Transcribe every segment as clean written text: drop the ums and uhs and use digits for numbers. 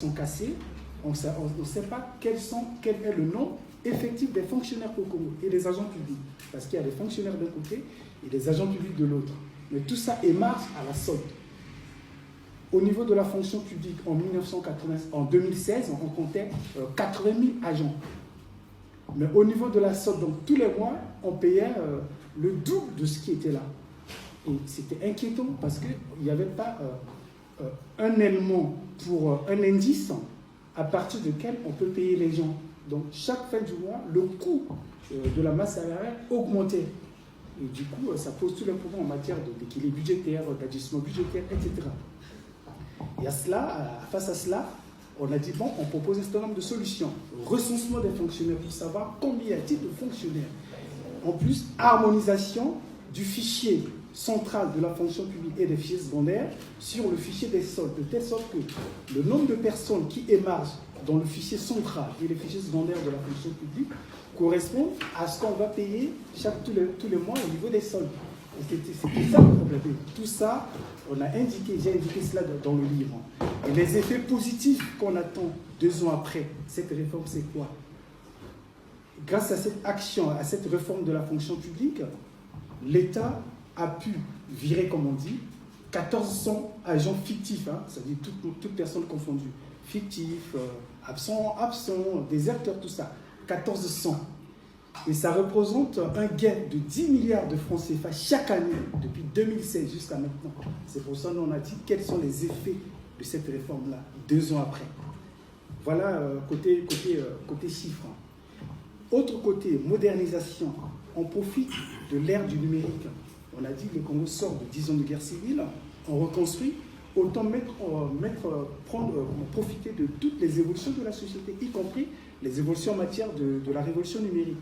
sont cassés, on ne sait pas quel est le nom effectif des fonctionnaires au Congo et des agents publics. Parce qu'il y a des fonctionnaires d'un côté et des agents publics de l'autre. Mais tout ça émarge à la solde. Au niveau de la fonction publique, en 2016, on comptait 80 000 agents. Mais au niveau de la solde, donc tous les mois, on payait le double de ce qui était là. Et c'était inquiétant parce qu'il n'y avait pas un élément pour un indice à partir duquel on peut payer les gens. Donc chaque fin du mois, le coût de la masse salariale augmentait. Et du coup, ça pose tous les problèmes en matière d'équilibre budgétaire, d'ajustement budgétaire, etc. Et face à cela, on a dit, bon, on propose un certain nombre de solutions. Recensement des fonctionnaires pour savoir combien y a-t-il de fonctionnaires. En plus, harmonisation du fichier central de la fonction publique et des fichiers secondaires sur le fichier des soldes, de telle sorte que le nombre de personnes qui émargent dans le fichier central et les fichiers secondaires de la fonction publique correspondent à ce qu'on va payer tous les mois au niveau des soldes. C'était ça le problème. Tout ça, j'ai indiqué cela dans le livre. Et les effets positifs qu'on attend 2 ans après cette réforme, c'est quoi? Grâce à cette action, à cette réforme de la fonction publique, l'État a pu virer, comme on dit, 1400 agents fictifs, c'est-à-dire toutes personnes confondues, fictifs, absents, déserteurs, tout ça, 1400. Et ça représente un gain de 10 milliards de francs CFA chaque année, depuis 2016 jusqu'à maintenant. C'est pour ça qu'on a dit quels sont les effets de cette réforme-là, 2 ans après. Voilà côté chiffres. Autre côté, modernisation. On profite de l'ère du numérique. On a dit que le Congo sort de 10 ans de guerre civile, on reconstruit, autant profiter de toutes les évolutions de la société, y compris les évolutions en matière de la révolution numérique.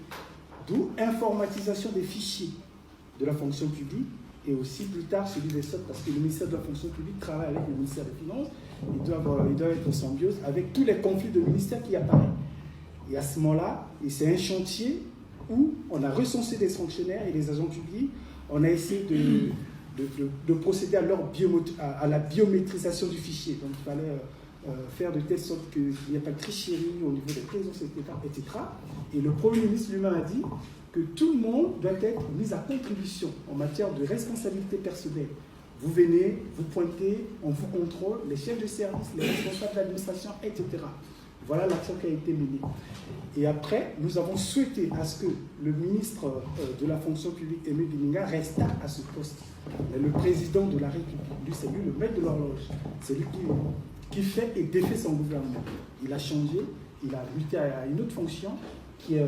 D'où informatisation des fichiers de la fonction publique et aussi plus tard celui des soldes, parce que le ministère de la fonction publique travaille avec le ministère des Finances, il doit être en symbiose avec tous les conflits de ministères qui apparaissent. Et à ce moment-là, c'est un chantier où on a recensé des fonctionnaires et des agents publics, on a essayé de procéder à la biométrisation du fichier. Donc il fallait faire de telle sorte qu'il n'y ait pas de tricherie au niveau des présences, etc. Et le Premier ministre lui-même a dit que tout le monde doit être mis à contribution en matière de responsabilité personnelle. Vous venez, vous pointez, on vous contrôle, les chefs de service, les responsables d'administration, etc. Voilà l'action qui a été menée. Et après, nous avons souhaité à ce que le ministre de la fonction publique, Aimé Bininga, reste à ce poste. Mais le président de la République, lui, c'est lui le maître de l'horloge. C'est lui qui fait et défait son gouvernement. Il a changé, il a muté à une autre fonction, qui est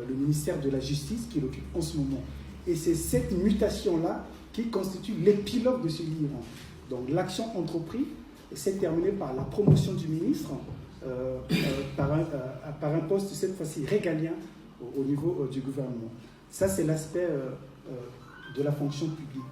le ministère de la Justice, qu'il occupe en ce moment. Et c'est cette mutation-là qui constitue l'épilogue de ce livre. Donc l'action entreprise s'est terminée par la promotion du ministre, par un poste cette fois-ci régalien au niveau du gouvernement. Ça, c'est l'aspect de la fonction publique.